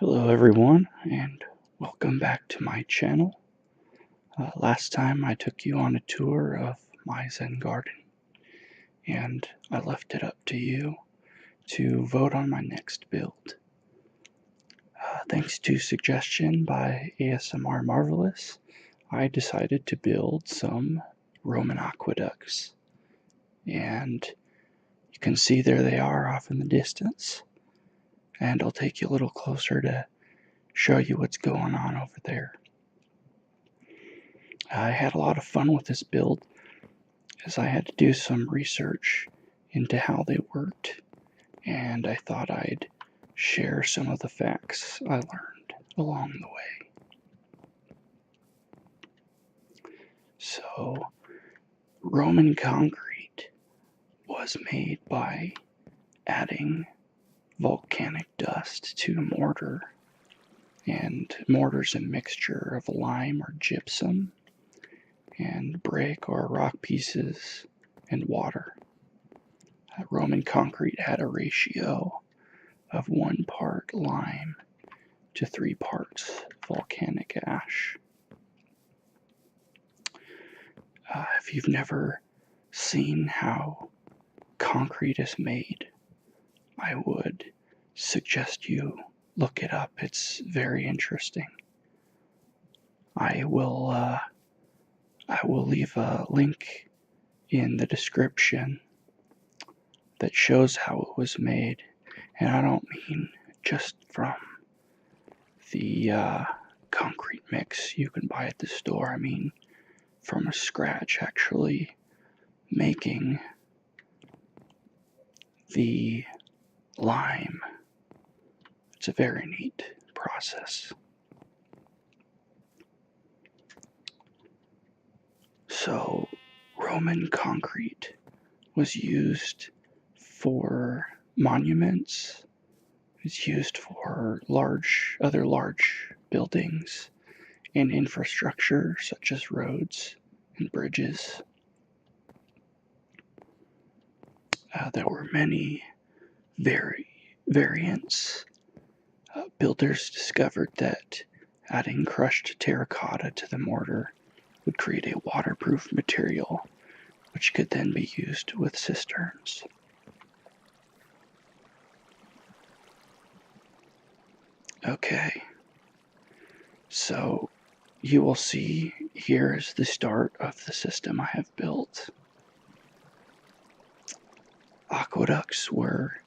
Hello everyone, and welcome back to my channel. Last time I took you on a tour of my Zen garden, and I left it up to you to vote on my next build. Thanks to suggestion by ASMR Marvelous, I decided to build some Roman aqueducts, and you can see there they are off in the distance, and I'll take you a little closer to show you what's going on over there. I had a lot of fun with this build as I had to do some research into how they worked, and I thought I'd share some of the facts I learned along the way. So, Roman concrete was made by adding volcanic dust to mortar, and mortar's a mixture of lime or gypsum and brick or rock pieces and water. Roman concrete had a ratio of 1 part lime to 3 parts volcanic ash. If you've never seen how concrete is made, I would suggest you look it up. It's very interesting. I will leave a link in the description that shows how it was made, and I don't mean just from the concrete mix you can buy at the store. I mean from scratch, actually making the lime. It's a very neat process. So, Roman concrete was used for monuments. It's used for other large buildings and infrastructure such as roads and bridges. There were many variants. Builders discovered that adding crushed terracotta to the mortar would create a waterproof material which could then be used with cisterns. Okay, so you will see here is the start of the system I have built. Aqueducts were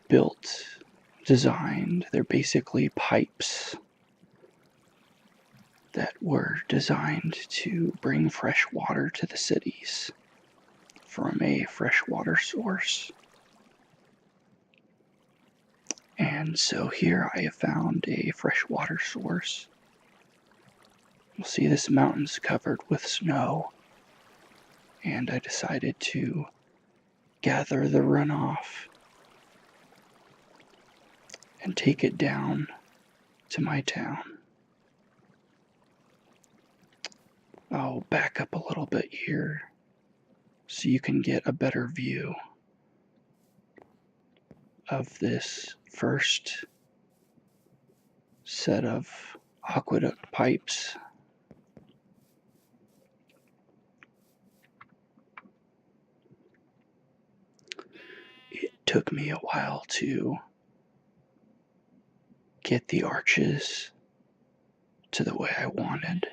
built, designed. They're basically pipes that were designed to bring fresh water to the cities from a freshwater source. And so here I have found a freshwater source. You'll see this mountain's covered with snow, and I decided to gather the runoff and take it down to my town. I'll back up a little bit here so you can get a better view of this first set of aqueduct pipes. It took me a while to get the arches to the way I wanted.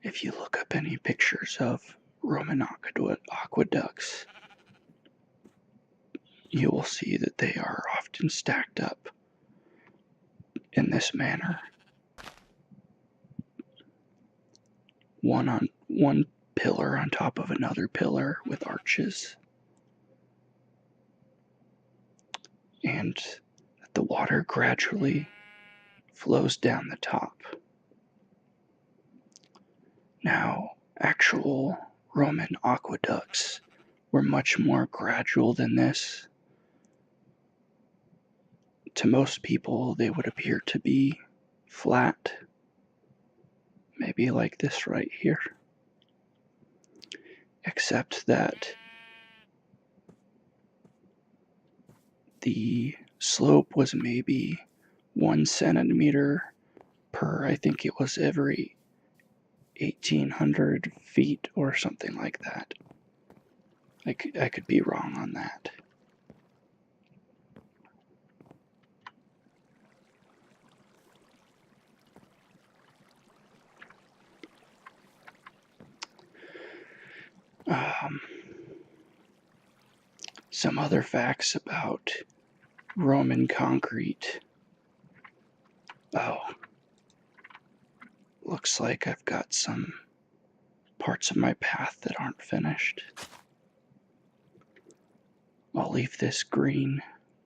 If you look up any pictures of Roman aqueducts, you will see that they are often stacked up in this manner. One pillar on top of another pillar with arches. And the water gradually flows down the top. Now, actual Roman aqueducts were much more gradual than this. To most people, they would appear to be flat, maybe like this right here, except that the slope was maybe 1 centimeter per, I think it was every 1,800 feet or something like that. I could be wrong on that. Some other facts about Roman concrete. Oh, looks like I've got some parts of my path that aren't finished. I'll leave this green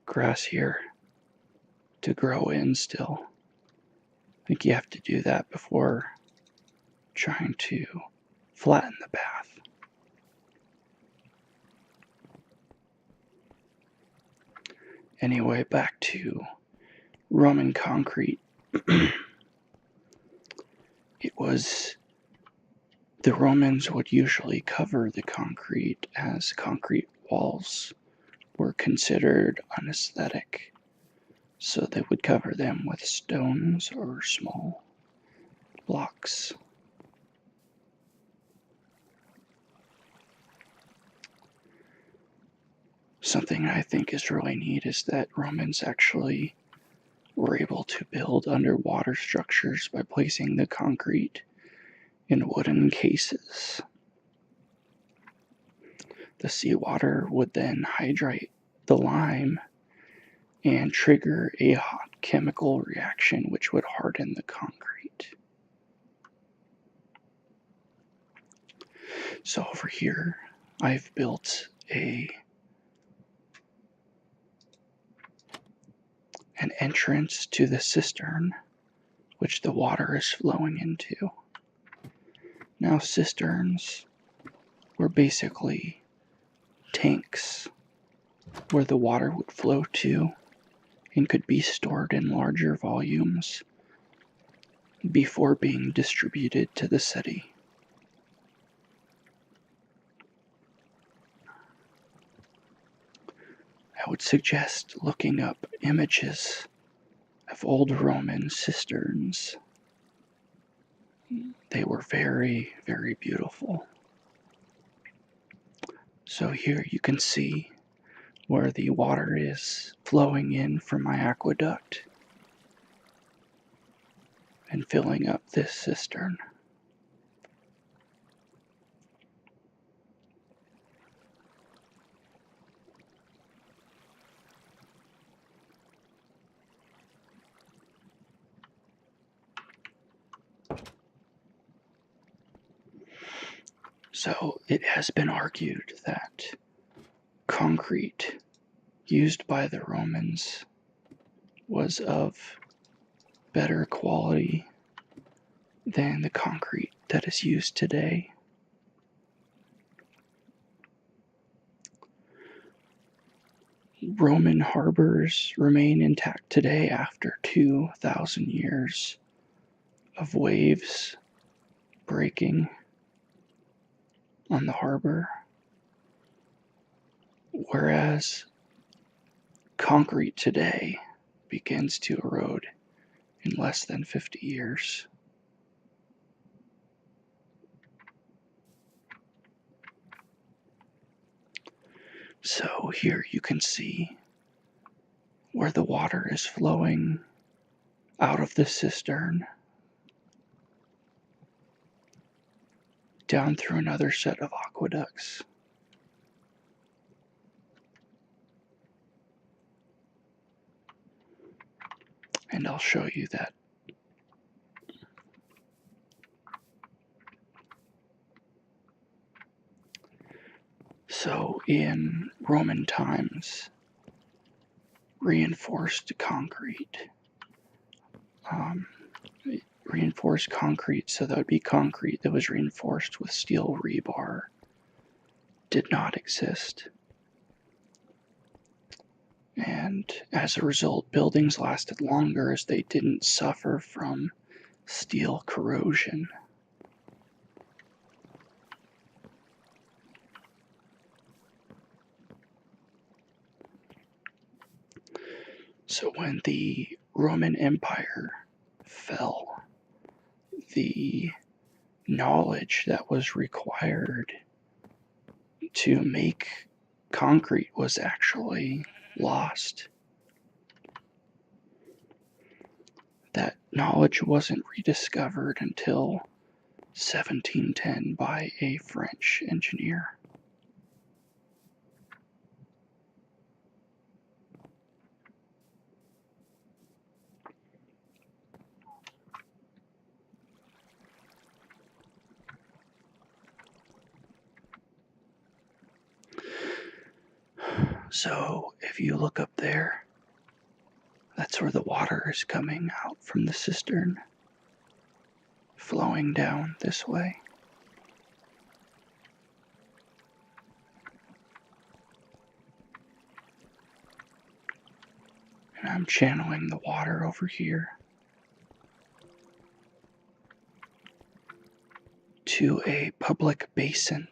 grass here to grow in still. I think you have to do that before trying to flatten the path. Anyway, back to Roman concrete. The Romans would usually cover the concrete, as concrete walls were considered unaesthetic, so they would cover them with stones or small blocks. Something I think is really neat is that Romans actually were able to build underwater structures by placing the concrete in wooden cases. The seawater would then hydrate the lime and trigger a hot chemical reaction which would harden the concrete. So over here, I've built an entrance to the cistern, which the water is flowing into. Now, cisterns were basically tanks where the water would flow to and could be stored in larger volumes before being distributed to the city. I would suggest looking up images of old Roman cisterns. They were very, very beautiful. So here you can see where the water is flowing in from my aqueduct and filling up this cistern. So it has been argued that concrete used by the Romans was of better quality than the concrete that is used today. Roman harbors remain intact today after 2,000 years of waves breaking on the harbor, whereas concrete today begins to erode in less than 50 years. So here you can see where the water is flowing out of the cistern down through another set of aqueducts. And I'll show you that. So in Roman times, reinforced concrete, so that would be concrete that was reinforced with steel rebar, did not exist. And as a result, buildings lasted longer as they didn't suffer from steel corrosion. So when the Roman Empire fell, the knowledge that was required to make concrete was actually lost. That knowledge wasn't rediscovered until 1710 by a French engineer. So if you look up there, that's where the water is coming out from the cistern, flowing down this way. And I'm channeling the water over here to a public basin.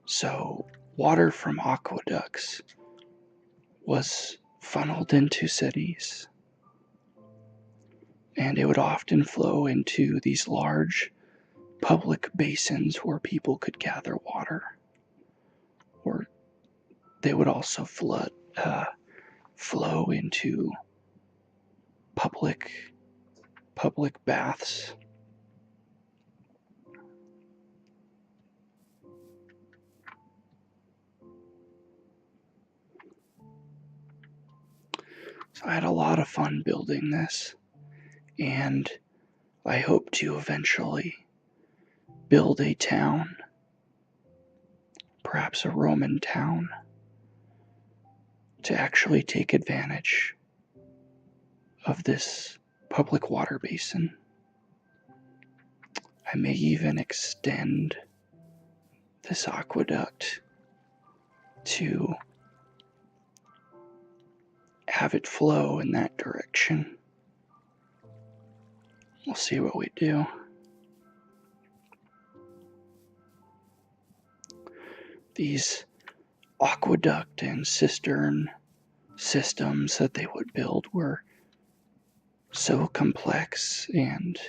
So water from aqueducts was funneled into cities, and it would often flow into these large public basins where people could gather water, or they would also flow into public baths. So I had a lot of fun building this, and I hope to eventually build a town, perhaps a Roman town, to actually take advantage of this public water basin. I may even extend this aqueduct to have it flow in that direction. We'll see what we do. These aqueduct and cistern systems that they would build were so complex, and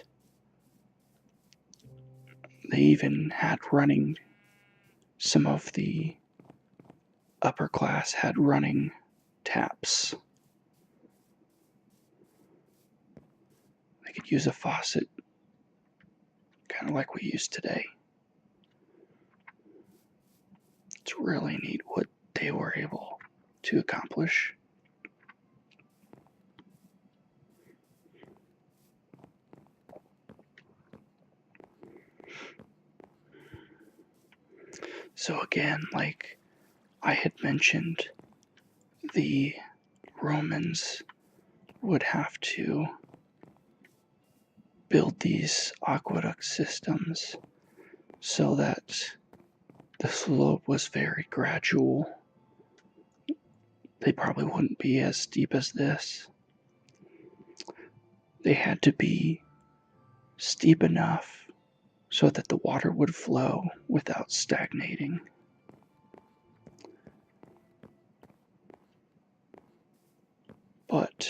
they even had running, some of the upper class had running taps. They could use a faucet, kind of like we use today. It's really neat what they were able to accomplish. So again, like I had mentioned, the Romans would have to build these aqueduct systems so that the slope was very gradual. They probably wouldn't be as steep as this. They had to be steep enough so that the water would flow without stagnating. But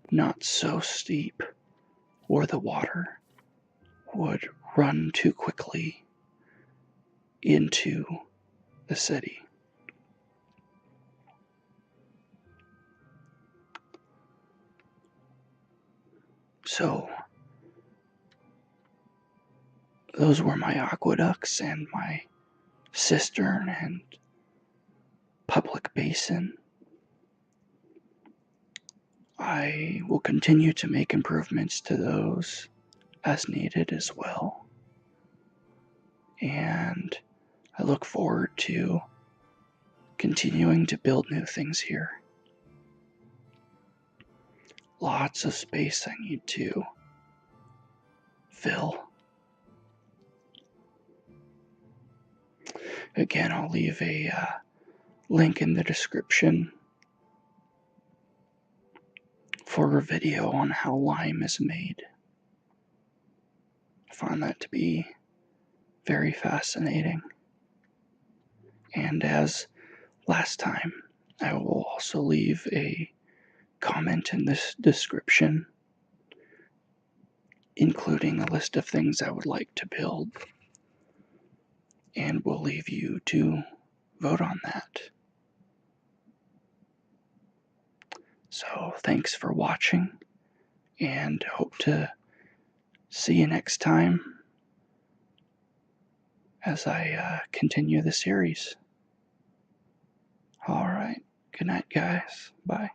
not so steep or the water would run too quickly into the city. So those were my aqueducts and my cistern and public basin. I will continue to make improvements to those as needed as well. And I look forward to continuing to build new things here. Lots of space I need to fill. Again, I'll leave a link in the description for a video on how lime is made. I find that to be very fascinating. And as last time, I will also leave a comment in this description, including a list of things I would like to build, and we'll leave you to vote on that. So thanks for watching, and hope to see you next time as I continue the series. Alright, good night guys, bye.